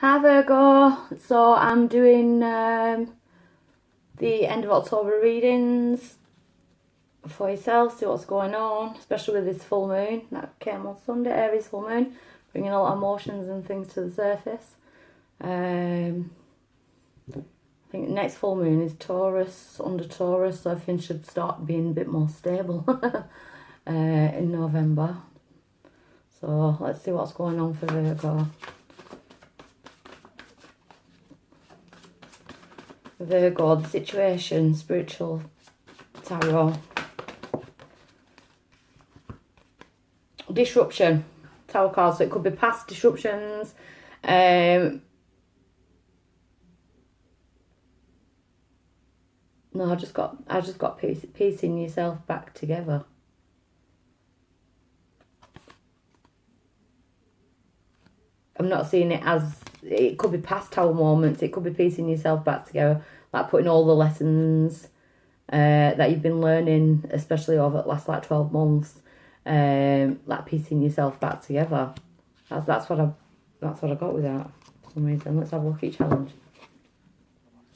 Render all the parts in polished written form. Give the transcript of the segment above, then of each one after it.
Hi Virgo, so I'm doing the end of October readings for yourself, see what's going on, especially with this full moon that came on Sunday, Aries full moon, bringing a lot of emotions and things to the surface. I think next full moon is Taurus, under Taurus, so everything should start being a bit more stable in November. So let's see what's going on for Virgo. Virgo, the situation, spiritual tarot. Disruption, tarot cards, so it could be past disruptions. No, I just got piecing yourself back together. I'm not seeing it as, it could be past tower moments, it could be piecing yourself back together, like putting all the lessons that you've been learning, especially over the last 12 months, like piecing yourself back together. That's what I got with that for some reason. Let's have a look at your challenge.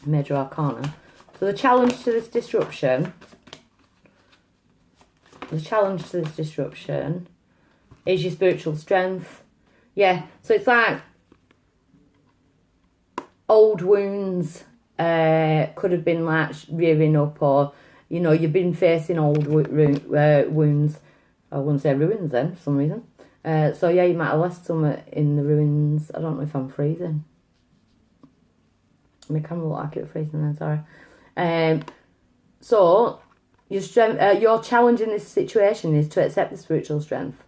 Major Arcana. So the challenge to this disruption, is your spiritual strength. Yeah, so it's like old wounds could have been like rearing up, or, you know, you've been facing old wounds. I wouldn't say ruins then, for some reason. So yeah, you might have left some in the ruins. I don't know if I'm freezing. My camera look like it was freezing then, sorry. So your challenge in this situation is to accept the spiritual strength.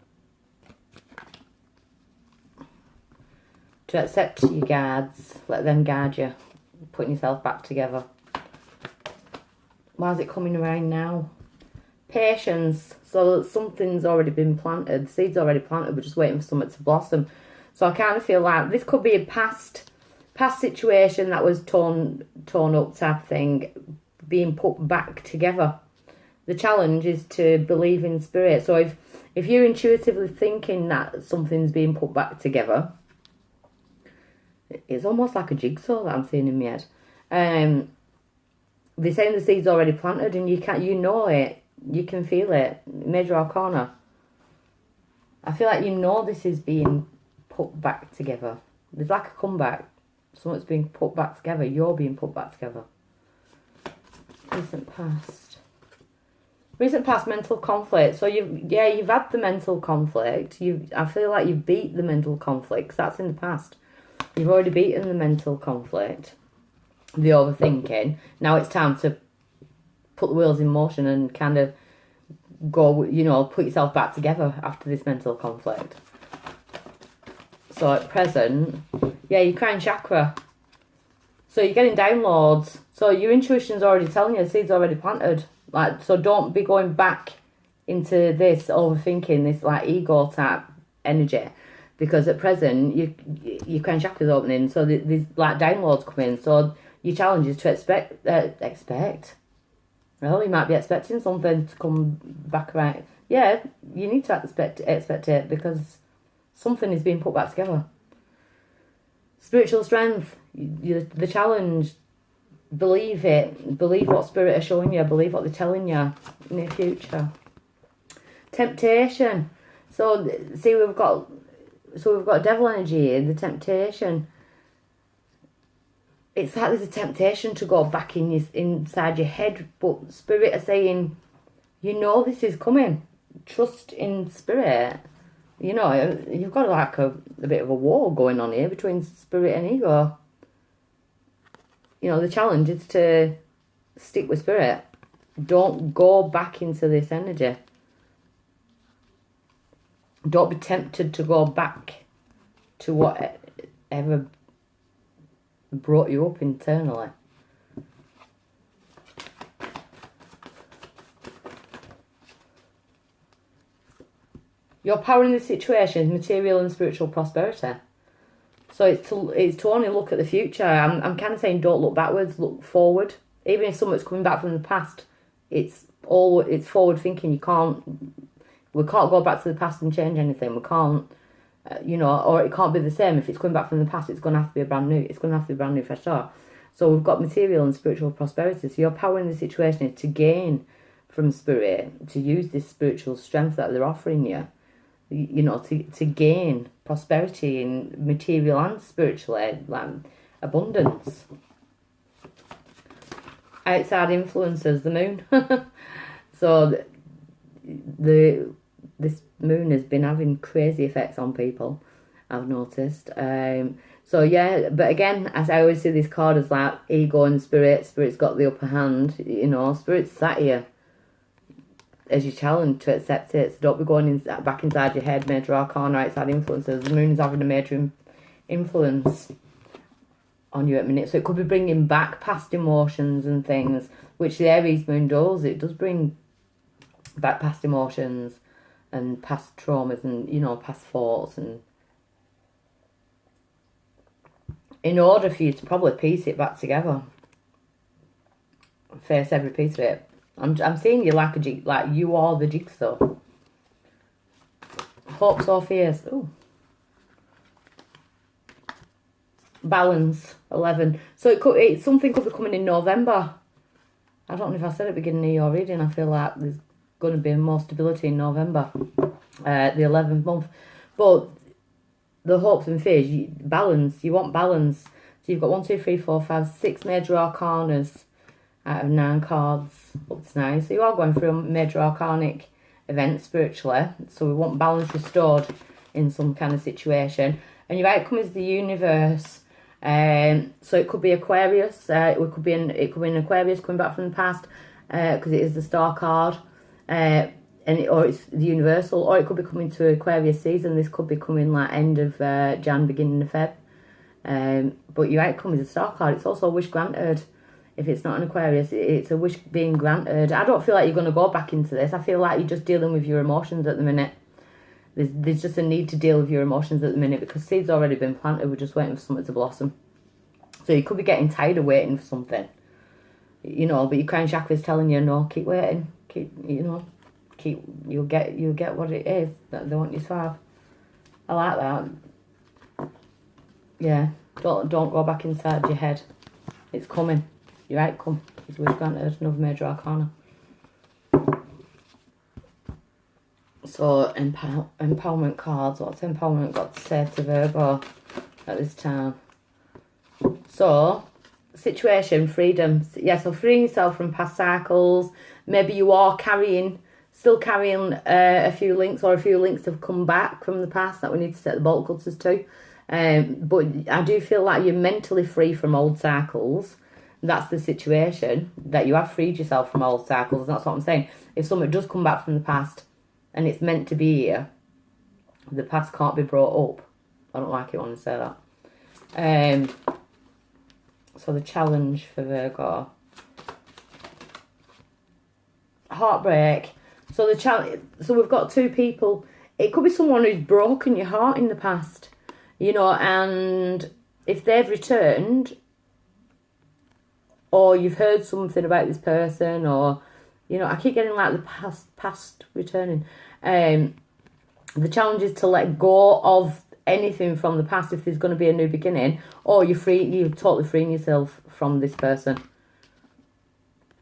To accept your guards, let them guard you, putting yourself back together. Why is it coming around now? Patience, so something's already been planted, the seed's already planted, we're just waiting for something to blossom. So I kind of feel like this could be a past situation that was torn up type of thing, being put back together. The challenge is to believe in spirit. So if you're intuitively thinking that something's being put back together, it's almost like a jigsaw that I'm seeing in my head. They're saying the seed's already planted, and you know it, you can feel it. Major Arcana. I feel like you know this is being put back together. There's like a comeback. Something's being put back together. You're being put back together. Recent past mental conflict. So you've had the mental conflict. I feel like you've beat the mental conflict, 'cause that's in the past. You've already beaten the mental conflict, the overthinking. Now it's time to put the wheels in motion and kind of go, you know, put yourself back together after this mental conflict. So at present, yeah, your crown chakra. So you're getting downloads. So your intuition's already telling you the seed's already planted. Like, so don't be going back into this overthinking, this like ego type energy. Because at present, your crown chakra's opening, so there's like downloads coming. So your challenge is to expect. Well, you might be expecting something to come back around. Yeah, you need to expect it, because something is being put back together. Spiritual strength, the challenge. Believe it. Believe what spirit are showing you. Believe what they're telling you in the future. Temptation. So see, we've got devil energy here, the temptation. It's like there's a temptation to go back inside your head, but spirit are saying, you know this is coming. Trust in spirit. You know, you've got like a bit of a war going on here between spirit and ego. You know, the challenge is to stick with spirit. Don't go back into this energy. Don't be tempted to go back to whatever brought you up internally. Your power in this situation is material and spiritual prosperity. So it's to only look at the future. I'm kind of saying don't look backwards, look forward. Even if something's coming back from the past, it's forward thinking. We can't go back to the past and change anything. We can't You know, or it can't be the same. If it's coming back from the past, it's going to have to be a brand new. It's going to have to be a brand new fresh start. So we've got material and spiritual prosperity. So your power in the situation is to gain from spirit, to use this spiritual strength that they're offering you. You know, to gain prosperity in material and spiritually, like abundance. Outside influences, the moon. So this moon has been having crazy effects on people, I've noticed. So yeah, but again, as I always see this card as like ego and spirit. Spirit's got the upper hand, you know. Spirit's sat here as you challenge to accept it. So don't be going back inside your head, major arcana, outside influences. The moon's having a major influence on you at the minute. So it could be bringing back past emotions and things, which the Aries moon does. It does bring back past emotions and past traumas and, you know, past thoughts, and in order for you to probably piece it back together, face every piece of it. I'm seeing you like like you are the jigsaw. Hopes or fears. Ooh. Balance 11. So something could be coming in November. I don't know if I said at the beginning of your reading. I feel like there's going to be more stability in November, the 11th month. But the hopes and fears, balance. You want balance. So you've got 1, 2, 3, 4, 5, 6 major arcanas out of 9 cards up to 9. So you are going through a major arcanic event spiritually. So we want balance restored in some kind of situation. And your outcome is the universe. So it could be Aquarius. It could be an Aquarius coming back from the past, because it is the star card. Or it's the universal, or it could be coming to Aquarius season. This could be coming like end of Jan, beginning of Feb. But your outcome is a star card. It's also a wish granted. If it's not an Aquarius, it's a wish being granted. I don't feel like you're going to go back into this. I feel like you're just dealing with your emotions at the minute. There's just a need to deal with your emotions at the minute, because seeds already been planted. We're just waiting for something to blossom. So you could be getting tired of waiting for something, you know. But your crown chakra is telling you, no, keep waiting, you'll get what it is that they want you to have. I like that. Yeah, don't go back inside your head. It's coming. Your outcome is wish granted. Another major arcana. So, empowerment cards. What's empowerment got to say to Virgo at this time? So, situation, freedom. Yeah, so freeing yourself from past cycles. Maybe you are still carrying a few links, or a few links have come back from the past that we need to set the bolt cutters to. But I do feel like you're mentally free from old cycles. That's the situation, that you have freed yourself from old cycles. That's what I'm saying. If something does come back from the past, and it's meant to be here, the past can't be brought up. I don't like it when I say that. So the challenge for Virgo. Heartbreak. So the challenge. So we've got 2 people. It could be someone who's broken your heart in the past, you know, and if they've returned, or you've heard something about this person, or, you know, I keep getting like the past returning. The challenge is to let go of anything from the past if there's going to be a new beginning, or you're totally freeing yourself from this person.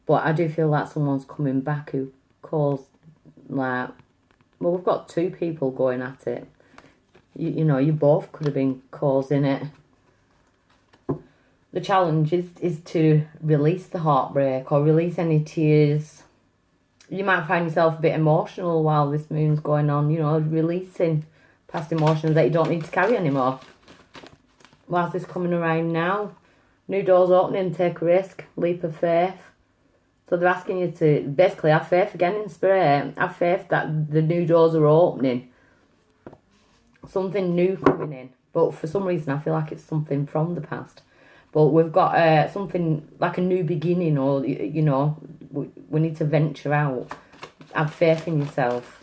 But I do feel like someone's coming back who caused, like, well, we've got 2 people going at it. You know, you both could have been causing it. The challenge is to release the heartbreak, or release any tears. You might find yourself a bit emotional while this moon's going on, you know, releasing past emotions that you don't need to carry anymore. Whilst this coming around now, new doors opening, take a risk, leap of faith. So they're asking you to basically have faith again in spirit. Have faith that the new doors are opening. Something new coming in. But for some reason I feel like it's something from the past. But we've got something like a new beginning, or, you know, we need to venture out. Have faith in yourself.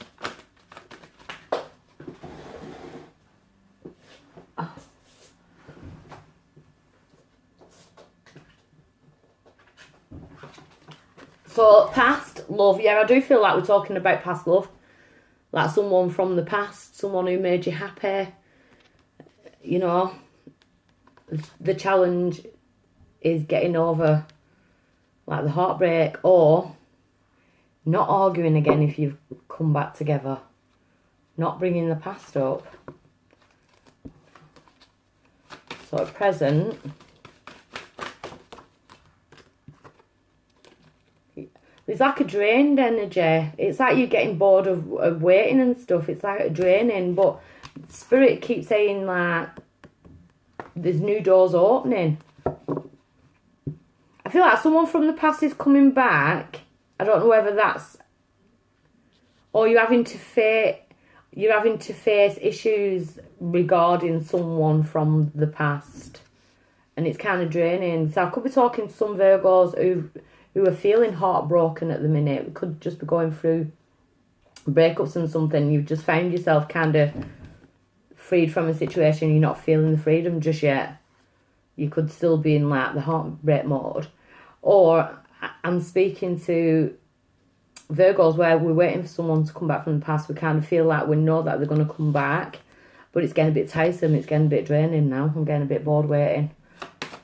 So, past love. Yeah, I do feel like we're talking about past love. Like someone from the past, someone who made you happy. you know, the challenge is getting over like the heartbreak, or not arguing again if you've come back together, not bringing the past up. So at present, it's like a drained energy. It's like you're getting bored of waiting and stuff. It's like draining, but Spirit keeps saying like there's new doors opening. I feel like someone from the past is coming back. I don't know whether that's, or you're having to face issues regarding someone from the past, and it's kind of draining. So I could be talking to some Virgos who are feeling heartbroken at the minute. We could just be going through breakups and something. You've just found yourself kind of freed from a situation. You're not feeling the freedom just yet. You could still be in like the heartbreak mode. Or I'm speaking to Virgos where we're waiting for someone to come back from the past. We kind of feel like we know that they're going to come back, but it's getting a bit tiresome. It's getting a bit draining now. I'm getting a bit bored waiting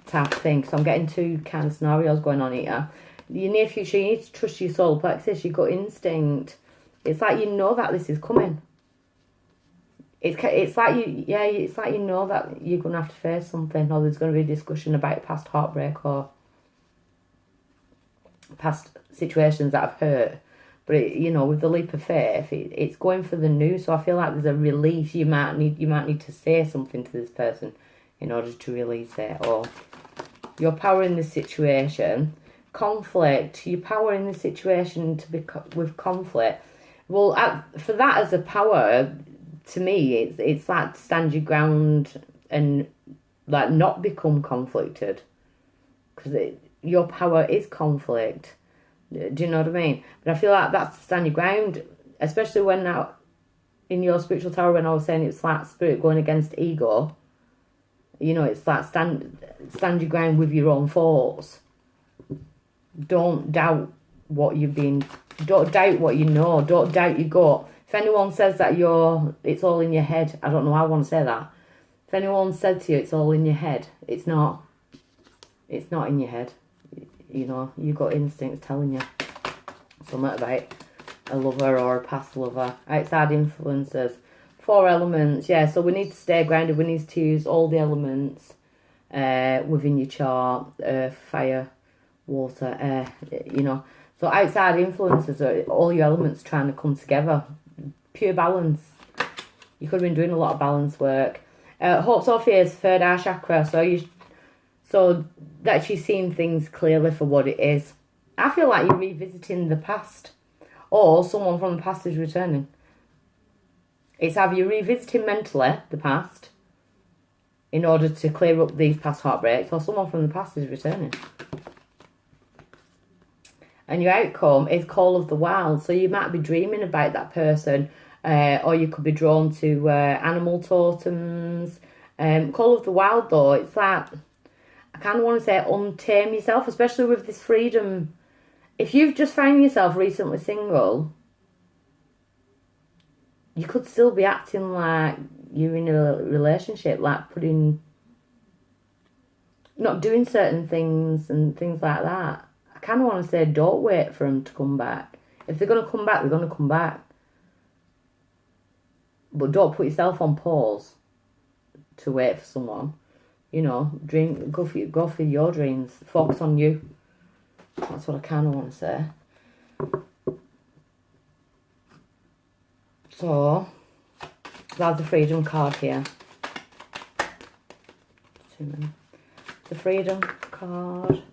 type of thing. So I'm getting two kind of scenarios going on here. Your near future, you need to trust your solar plexus, your gut instinct. It's like you know that this is coming. It's like it's like you know that you're going to have to face something, or there's going to be a discussion about past heartbreak or past situations that have hurt. But with the leap of faith, it's going for the new. So I feel like there's a release. You might need to say something to this person in order to release it. Or your power in this situation, conflict. Your power in this situation to be with conflict. Well, for that as a power, to me, it's like to stand your ground and like not become conflicted, because your power is conflict. Do you know what I mean? But I feel like that's to stand your ground, especially when now in your spiritual tower, when I was saying it's like spirit going against ego. It's like stand your ground with your own thoughts. Don't doubt what you've been. Don't doubt what you know. Don't doubt your gut. If anyone says that it's all in your head, I don't know how I want to say that. If anyone said to you it's all in your head, it's not. It's not in your head. You've got instincts telling you something about a lover or a past lover. Outside influences. 4 elements, yeah, so we need to stay grounded. We need to use all the elements within your chart. Earth, fire, water, air, So outside influences are all your elements trying to come together. Pure balance. You could have been doing a lot of balance work. Hopes or fears, third eye chakra. So that you're seeing things clearly for what it is. I feel like you're revisiting the past, or someone from the past is returning. It's either you're revisiting mentally the past in order to clear up these past heartbreaks, or someone from the past is returning. And your outcome is Call of the Wild. So you might be dreaming about that person, or you could be drawn to animal totems. Call of the Wild, though, it's like, I kind of want to say untame yourself, especially with this freedom. If you've just found yourself recently single, you could still be acting like you're in a relationship, like not doing certain things and things like that. I kind of want to say don't wait for them to come back. If they're going to come back, they're going to come back. But don't put yourself on pause to wait for someone. Go for your dreams. Focus on you. That's what I kind of want to say. So, that's the freedom card here. The freedom card.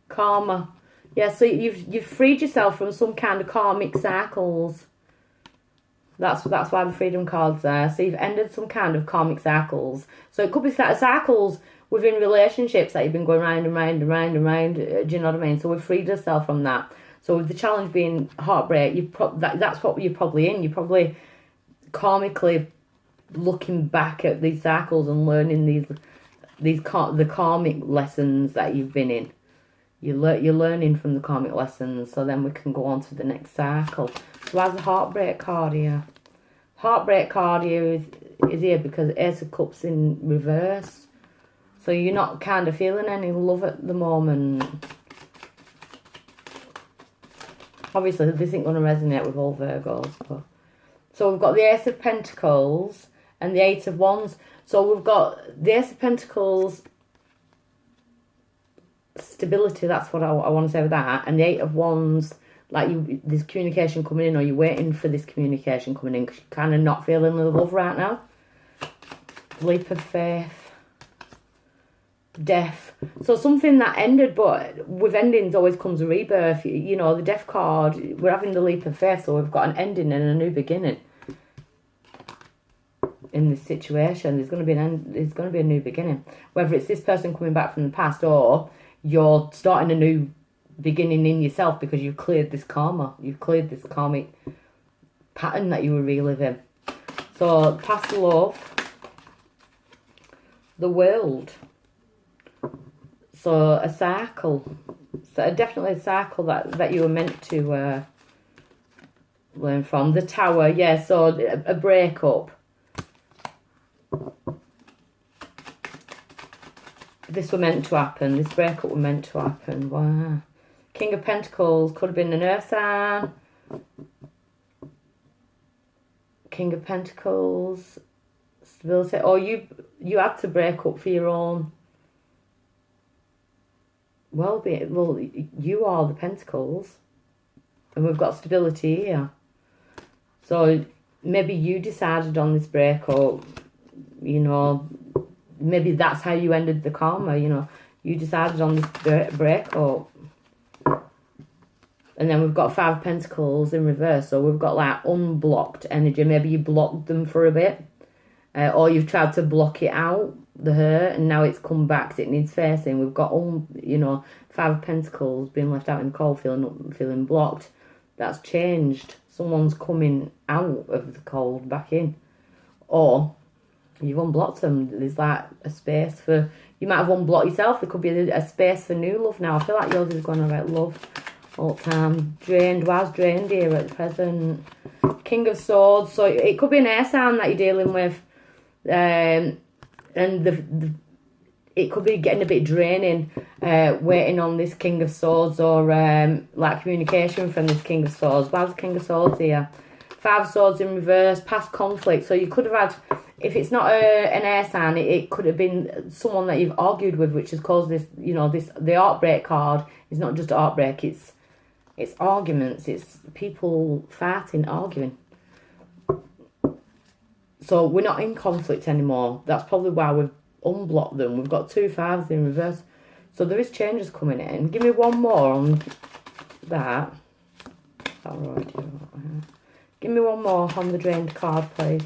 Karma. Yeah, so you've freed yourself from some kind of karmic cycles. That's why the freedom card's there. So you've ended some kind of karmic cycles. So it could be cycles within relationships that you've been going round and round and round and round. Do you know what I mean? So we've freed ourselves from that. So with the challenge being heartbreak, that's what you're probably in. You're probably karmically looking back at these cycles and learning the karmic lessons that you've been in. You're learning from the karmic lessons, so then we can go on to the next cycle. So as the heartbreak card here. Heartbreak card here is here because Ace of Cups in reverse. So you're not kind of feeling any love at the moment. Obviously, this isn't going to resonate with all Virgos. But... So we've got the Ace of Pentacles and the Eight of Wands. So we've got the Ace of Pentacles, stability, that's what I want to say with that. And the Eight of Wands, like there's communication coming in, or you're waiting for this communication coming in because you're kind of not feeling the love right now. Leap of faith. Death. So something that ended, but with endings always comes a rebirth. You know, the death card, we're having the leap of faith, so we've got an ending and a new beginning in this situation. There's going to be an end, there's going to be a new beginning, whether it's this person coming back from the past or you're starting a new beginning in yourself because you've cleared this karma, you've cleared this karmic pattern that you were reliving. So past love, the world. So a cycle, so definitely a cycle that you were meant to learn from. The Tower, yeah, so a breakup. This were meant to happen, this breakup were meant to happen, wow. King of Pentacles, could have been an earth sign. King of Pentacles, stability, or you had to break up for your own well-being. Well, you are the Pentacles, and we've got stability here. So maybe you decided on this breakup, you know, maybe that's how you ended the karma, you know, you decided on this breakup. And then we've got Five of Pentacles in reverse, so we've got like unblocked energy. Maybe you blocked them for a bit, or you've tried to block it out, the hurt, and now it's come back because it needs facing. We've got, you know, Five of Pentacles being left out in the cold, feeling blocked. That's changed. Someone's coming out of the cold back in, or you've unblocked them. There's like a space for, you might have unblocked yourself. There could be a space for new love now. I feel like yours is going about love all the time. Drained. Why's drained here at the present? King of Swords. So it could be an air sign that you're dealing with. And it could be getting a bit draining, waiting on this King of Swords, or like communication from this King of Swords. Why's the King of Swords here? Five of Swords in reverse, past conflict. So you could have had, if it's not an air sign, it could have been someone that you've argued with, which has caused this, you know, the heartbreak card is not just heartbreak, it's arguments, it's people fighting, arguing. So we're not in conflict anymore. That's probably why we've unblocked them. We've got two fives in reverse. So there is changes coming in. Give me one more on that. Give me one more on the drained card, please.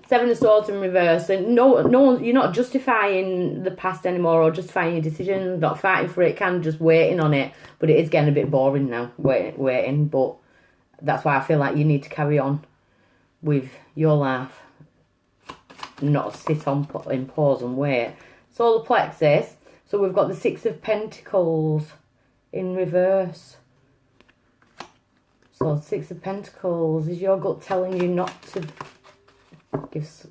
Seven of Swords in reverse. And no, you're not justifying the past anymore or justifying your decisions, not fighting for it, kind of just waiting on it. But it is getting a bit boring now, waiting. But that's why I feel like you need to carry on with your life, not sit on in pause and wait. Solar plexus. So we've got the Six of Pentacles in reverse. So Six of Pentacles, is your gut telling you not to give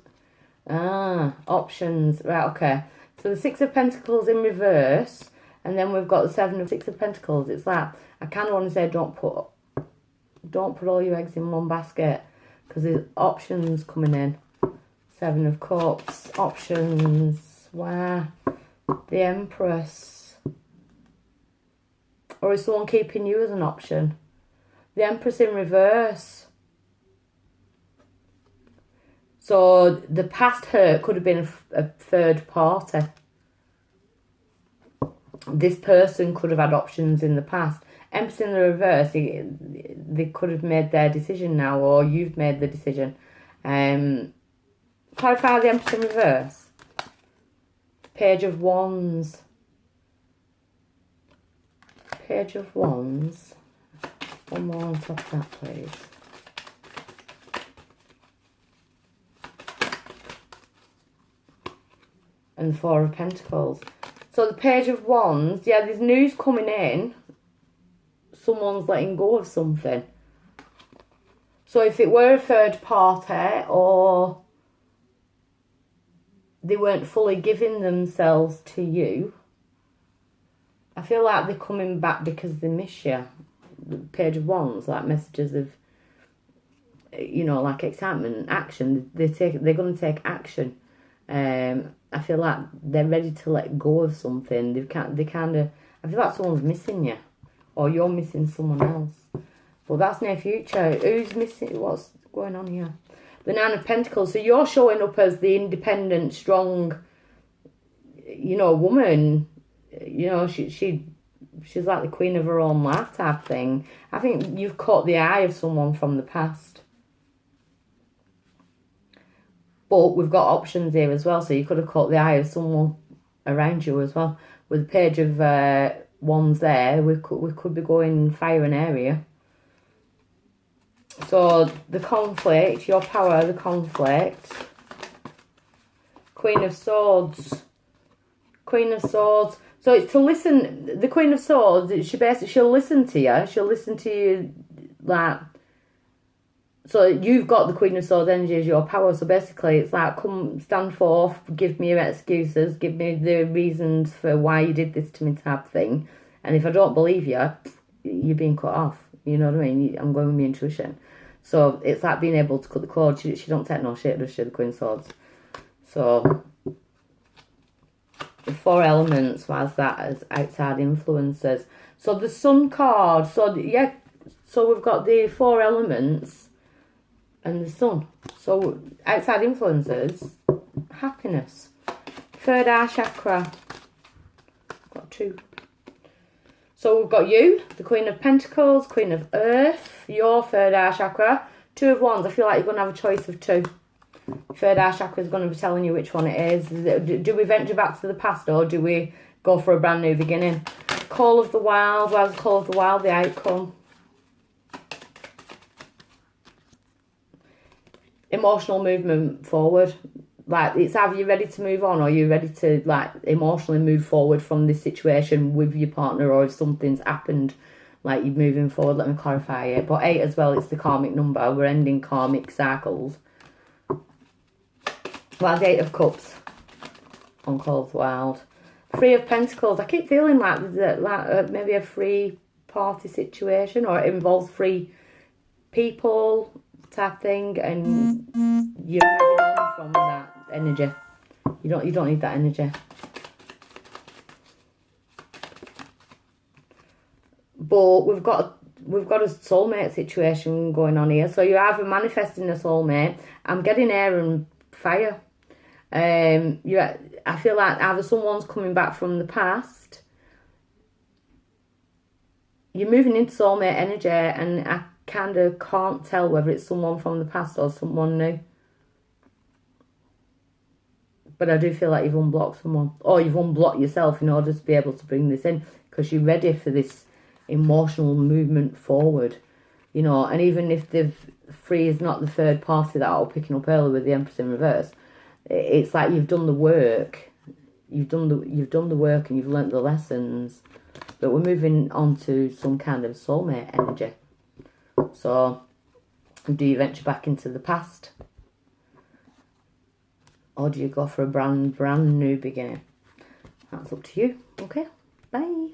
options? Right, okay. So the Six of Pentacles in reverse, and then we've got the Six of Pentacles. It's like, I kind of want to say don't put all your eggs in one basket, because there's options coming in. Seven of Cups, options. Wow. The Empress. Or is someone keeping you as an option? The Empress in reverse. So the past hurt could have been a third party. This person could have had options in the past. Empress in the reverse, they could have made their decision now, or you've made the decision. Clarify the Empress in reverse. Page of Wands. Page of Wands. One more on top of that, please. And the Four of Pentacles. So the Page of Wands, yeah, there's news coming in. Someone's letting go of something. So So if it were a third party, or they weren't fully giving themselves to you, I feel like they're coming back because they miss you. The Page of Wands, like messages of, you know, like excitement, action. They're going to take action. I feel like they're ready to let go of something. I feel like someone's missing you, or you're missing someone else. But that's near future. Who's missing? What's going on here? The Nine of Pentacles. So you're showing up as the independent, strong, you know, woman. You know, she's like the queen of her own life type thing. I think you've caught the eye of someone from the past. But we've got options here as well. So you could have caught the eye of someone around you as well. With the Page of Wands there, we could be going fire and area. So the conflict, your power, the conflict. Queen of Swords. Queen of Swords. So it's to listen. The Queen of Swords, she'll listen to you. She'll listen to you like. So you've got the Queen of Swords energy as your power. So basically it's like, come stand forth, give me your excuses, give me the reasons for why you did this to me type thing. And if I don't believe you, you're being cut off. You know what I mean? I'm going with my intuition. So it's like being able to cut the cord. She don't take no shit, does she, the Queen of Swords? So the 4 elements was that as outside influences. So the Sun card. So yeah, so we've got the 4 elements and the Sun. So outside influences, happiness. 3rd eye chakra. Got 2. So we've got you, the Queen of Pentacles, Queen of Earth, your 3rd eye chakra. 2 of Wands. I feel like you're going to have a choice of 2. 3rd eye chakra is going to be telling you which one it is. Do we venture back to the past, or do we go for a brand new beginning? Call of the Wild. Why is Call of the Wild the outcome? Emotional movement forward. Like, it's either you're ready to move on, or you're ready to, like, emotionally move forward from this situation with your partner, or if something's happened, like, you're moving forward. Let me clarify it. But 8 as well, it's the karmic number. We're ending karmic cycles. Well, the 8 of Cups on Call of the Wild. 3 of Pentacles. I keep feeling like there's maybe a free party situation, or it involves free people type thing, and you're moving on from that energy. You don't need that energy. But we've got a soulmate situation going on here. So you're either manifesting a soulmate. I'm getting air and fire. I feel like either someone's coming back from the past. You're moving into soulmate energy, and I kind of can't tell whether it's someone from the past or someone new. But I do feel like you've unblocked someone, or you've unblocked yourself in order to be able to bring this in, because you're ready for this emotional movement forward, you know. And even if the 3 is not the 3rd party that I was picking up earlier with the Empress in reverse, it's like you've done the work, you've done the work, and you've learnt the lessons. But we're moving on to some kind of soulmate energy. So, do you venture back into the past, or do you go for a brand new beginning? That's up to you. Okay, bye.